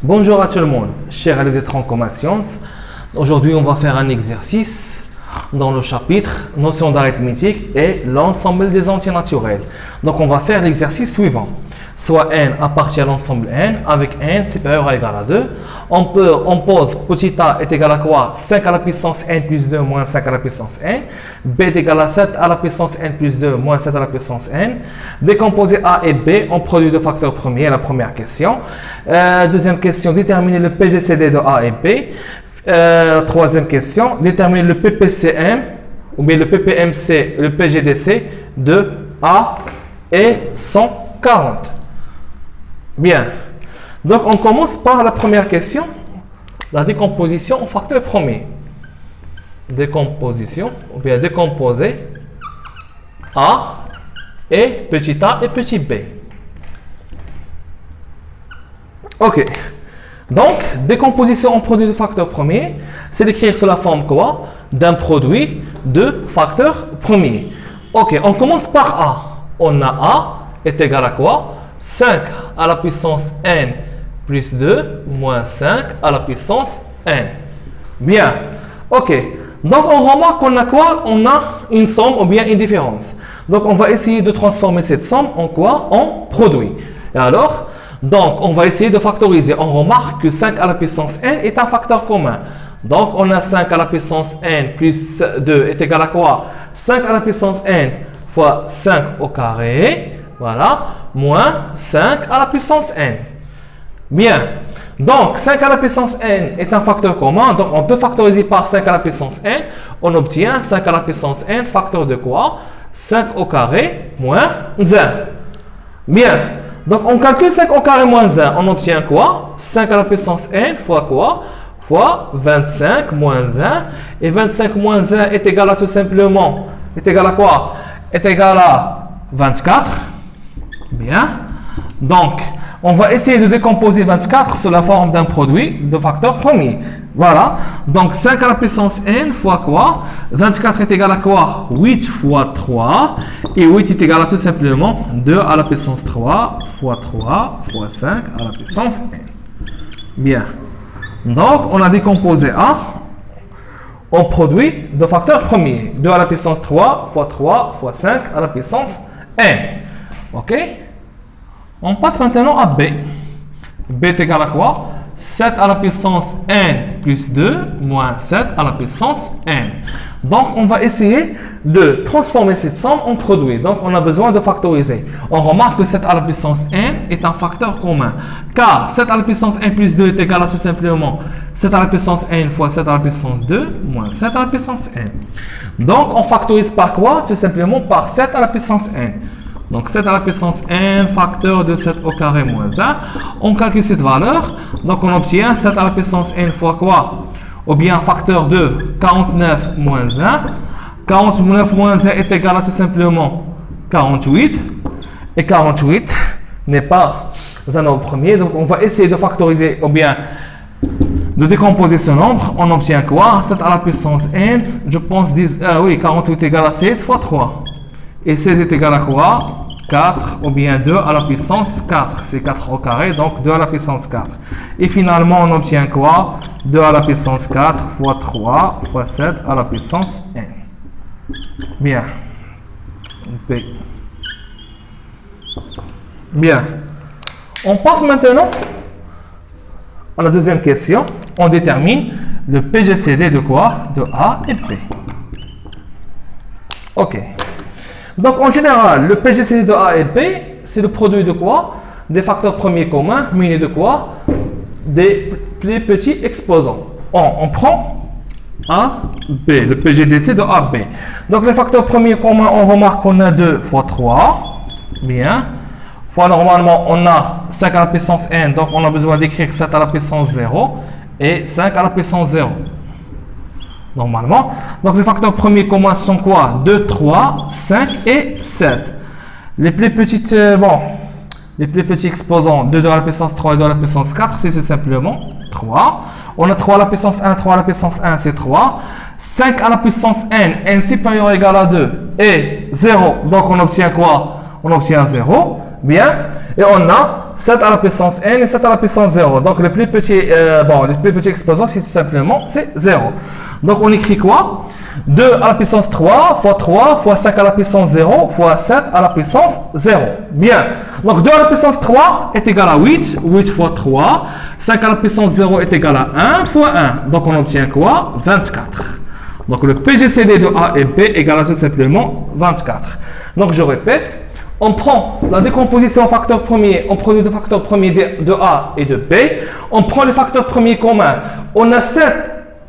Bonjour à tout le monde, chers élèves de Trancoma Sciences. Aujourd'hui, on va faire un exercice dans le chapitre notion d'arithmétique et l'ensemble des entiers naturels. Donc, on va faire l'exercice suivant. Soit n appartient à l'ensemble n avec n supérieur à égal à 2. On pose petit a est égal à quoi? 5 à la puissance n plus 2 moins 5 à la puissance n. B est égal à 7 à la puissance n plus 2 moins 7 à la puissance n. Décomposer a et b en produit de facteurs premiers, la première question. Deuxième question, déterminer le PGCD de a et b. Troisième question, déterminer le PPCM ou bien le PPMC, le PGDC de a et 140. Bien. Donc, on commence par la première question, la décomposition en facteurs premiers. Décomposition, ou bien décomposer A et petit a et petit b. Ok. Donc, décomposition en produit de facteurs premiers, c'est d'écrire sous la forme quoi? D'un produit de facteurs premiers. Ok, on commence par A. On a A est égal à quoi? 5 à la puissance n plus 2 moins 5 à la puissance n. Bien. Ok. Donc, on remarque qu'on a quoi? On a une somme ou bien une différence. Donc, on va essayer de transformer cette somme en quoi? En produit. Et alors, donc, on va essayer de factoriser. On remarque que 5 à la puissance n est un facteur commun. Donc, on a 5 à la puissance n plus 2 est égal à quoi? 5 à la puissance n fois 5 au carré. Voilà, moins 5 à la puissance n. Bien. Donc, 5 à la puissance n est un facteur commun. Donc, on peut factoriser par 5 à la puissance n. On obtient 5 à la puissance n, facteur de quoi? 5 au carré moins 1. Bien. Donc, on calcule 5 au carré moins 1. On obtient quoi? 5 à la puissance n fois quoi? Fois 25 moins 1. Et 25 moins 1 est égal à tout simplement. Est égal à quoi? Est égal à 24. Bien. Donc, on va essayer de décomposer 24 sous la forme d'un produit de facteur premier. Voilà. Donc, 5 à la puissance n fois quoi? 24 est égal à quoi? 8 fois 3. Et 8 est égal à tout simplement 2 à la puissance 3 fois 3 fois 5 à la puissance n. Bien. Donc, on a décomposé A en produit de facteur premier. 2 à la puissance 3 fois 3 fois 5 à la puissance n. Ok? On passe maintenant à B. B est égal à quoi? 7 à la puissance n plus 2 moins 7 à la puissance n. Donc, on va essayer de transformer cette somme en produit. Donc, on a besoin de factoriser. On remarque que 7 à la puissance n est un facteur commun. Car 7 à la puissance n plus 2 est égal à tout simplement 7 à la puissance n fois 7 à la puissance 2 moins 7 à la puissance n. Donc, on factorise par quoi? Tout simplement par 7 à la puissance n. Donc, 7 à la puissance n, facteur de 7 au carré moins 1. On calcule cette valeur. Donc, on obtient 7 à la puissance n fois quoi? Ou bien facteur de 49 moins 1. 49 moins 1 est égal à tout simplement 48. Et 48 n'est pas un nombre premier. Donc, on va essayer de factoriser ou bien de décomposer ce nombre. On obtient quoi? 7 à la puissance n. Je pense, oui, 48 est égal à 16 fois 3. Et 16 est égal à quoi? 4 ou bien 2 à la puissance 4. C'est 4 au carré, donc 2 à la puissance 4. Et finalement, on obtient quoi? 2 à la puissance 4 fois 3 fois 7 à la puissance n. Bien. P. Bien. On passe maintenant à la deuxième question. On détermine le PGCD de quoi? De A et B. Ok. Donc, en général, le PGCD de A et B, c'est le produit de quoi? Des facteurs premiers communs munis de quoi? Des plus petits exposants. On prend A, B, le PGDC de A, B. Donc, les facteurs premiers communs, on remarque qu'on a 2 fois 3. Bien. Fois, normalement, on a 5 à la puissance n. Donc, on a besoin d'écrire 7 à la puissance 0 et 5 à la puissance 0. Normalement. Donc, les facteurs premiers communs sont quoi? 2, 3, 5 et 7. Les plus petites, les plus petits exposants, 2 à la puissance 3 et 2 à la puissance 4, c'est simplement 3. On a 3 à la puissance 1, 3 à la puissance 1, c'est 3. 5 à la puissance n supérieur ou égal à 2 et 0. Donc, on obtient quoi? On obtient 0. Bien. Et on a 7 à la puissance n et 7 à la puissance 0. Donc le plus petit, le plus petit exposant, c'est tout simplement, c'est 0. Donc on écrit quoi? 2 à la puissance 3 fois 5 à la puissance 0 fois 7 à la puissance 0. Bien. Donc 2 à la puissance 3 est égal à 8. 8 fois 3. 5 à la puissance 0 est égal à 1 fois 1. Donc on obtient quoi? 24. Donc le PGCD de A et B égale à tout simplement 24. Donc je répète. On prend la décomposition en facteurs premiers, on produit des facteurs premiers de A et de B. On prend les facteurs premiers communs. On a 7,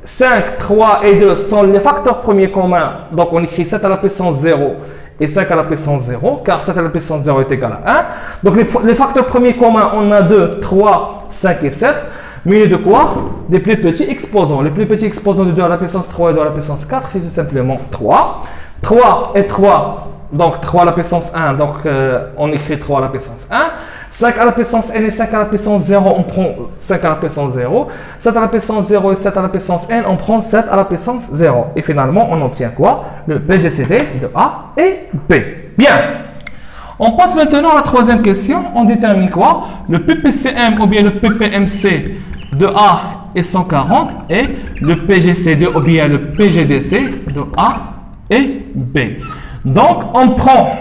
5, 3 et 2 sont les facteurs premiers communs. Donc on écrit 7 à la puissance 0 et 5 à la puissance 0, car 7 à la puissance 0 est égal à 1. Donc les facteurs premiers communs, on a 2, 3, 5 et 7. Munis de quoi? Des plus petits exposants. Les plus petits exposants de 2 à la puissance 3 et 2 à la puissance 4, c'est tout simplement 3. 3 et 3. Donc 3 à la puissance 1, donc on écrit 3 à la puissance 1. 5 à la puissance n et 5 à la puissance 0, on prend 5 à la puissance 0. 7 à la puissance 0 et 7 à la puissance n, on prend 7 à la puissance 0. Et finalement, on obtient quoi? Le PGCD de A et B. Bien. On passe maintenant à la troisième question. On détermine quoi? Le PPCM ou bien le PPMC de A est 140 et le PGCD ou bien le PGDC de A et B. Donc, on prend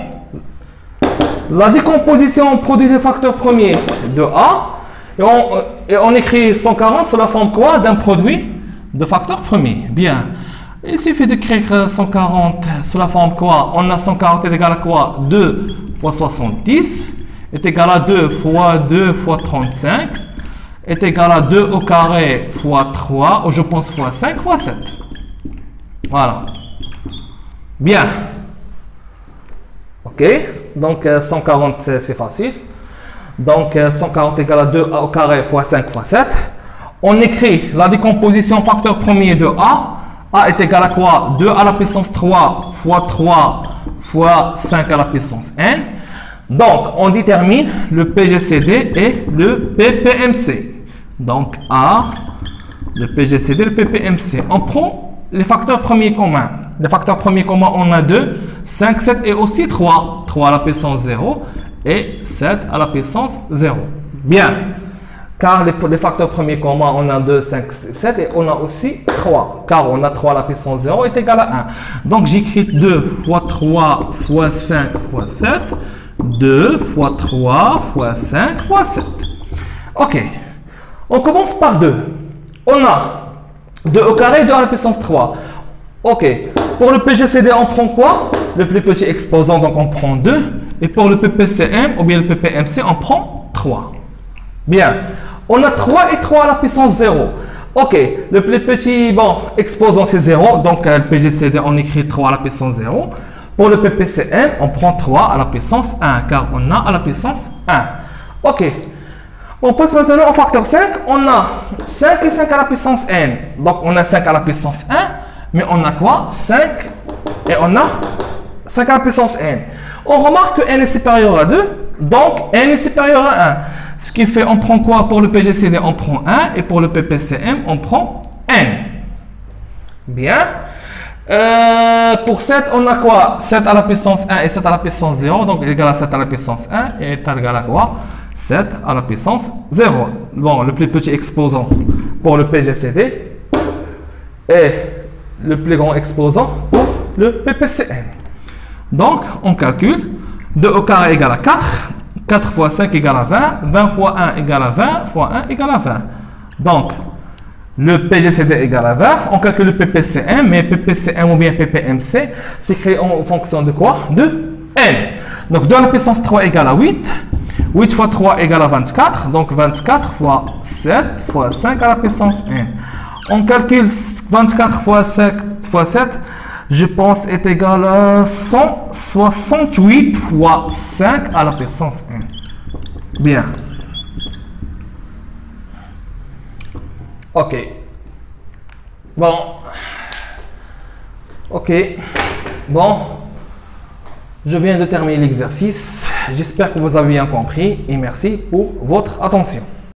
la décomposition en produit des facteurs premiers de A et on écrit 140 sous la forme quoi? D'un produit de facteurs premiers. Bien. Il suffit d'écrire 140 sous la forme quoi? On a 140 est égal à quoi? 2 fois 70 est égal à 2 fois 2 fois 35 est égal à 2 au carré fois 3, ou je pense fois 5 fois 7. Voilà. Bien. Ok, donc 140 c'est facile. Donc 140 égale à 2 au carré fois 5 fois 7. On écrit la décomposition facteur premier de A. A est égal à quoi? 2 à la puissance 3 fois 5 à la puissance n. Donc on détermine le PGCD et le PPMC. Donc A, le PGCD, le PPMC. On prend les facteurs premiers communs. Les facteurs premiers communs, on a 2, 5, 7 et aussi 3. 3 à la puissance 0 et 7 à la puissance 0. Bien. Car les facteurs premiers communs, on a 2, 5, 7 et on a aussi 3. Car on a 3 à la puissance 0 est égal à 1. Donc j'écris 2 fois 3 fois 5 fois 7. 2 fois 3 fois 5 fois 7. Ok. On commence par 2. On a 2 au carré, 2 à la puissance 3. Ok. Pour le PGCD, on prend quoi? Le plus petit exposant, donc on prend 2. Et pour le PPCM ou bien le PPMC, on prend 3. Bien. On a 3 et 3 à la puissance 0. Ok. Le plus petit exposant, c'est 0. Donc le PGCD, on écrit 3 à la puissance 0. Pour le PPCM, on prend 3 à la puissance 1, car on a à la puissance 1. Ok. On passe maintenant au facteur 5. On a 5 et 5 à la puissance n. Donc on a 5 à la puissance 1. Mais on a quoi? 5 et on a 5 à la puissance n. On remarque que n est supérieur à 2. Donc n est supérieur à 1. Ce qui fait, on prend quoi pour le PGCD? On prend 1. Et pour le PPCM, on prend n. Bien. Pour 7, on a quoi? 7 à la puissance 1 et 7 à la puissance 0. Donc égal à 7 à la puissance 1 et est égal à quoi? 7 à la puissance 0. Bon, le plus petit exposant pour le PGCD et le plus grand exposant pour le PPCM. Donc, on calcule. 2 au carré égale à 4. 4 fois 5 égale à 20. 20 fois 1 égale à 20 fois 1 égale à 20. Donc, le PGCD égale à 20. On calcule le PPCM, mais PPCM ou bien PPMC, c'est créé en fonction de quoi? De n. Donc, 2 à la puissance 3 égale à 8. 8 fois 3 égale à 24. Donc, 24 fois 7 fois 5 à la puissance n. On calcule 24 fois 7 fois 7, je pense, est égal à 168 fois 5 à la puissance n. Bien. Ok. Bon. Ok. Bon. Je viens de terminer l'exercice. J'espère que vous avez bien compris et merci pour votre attention.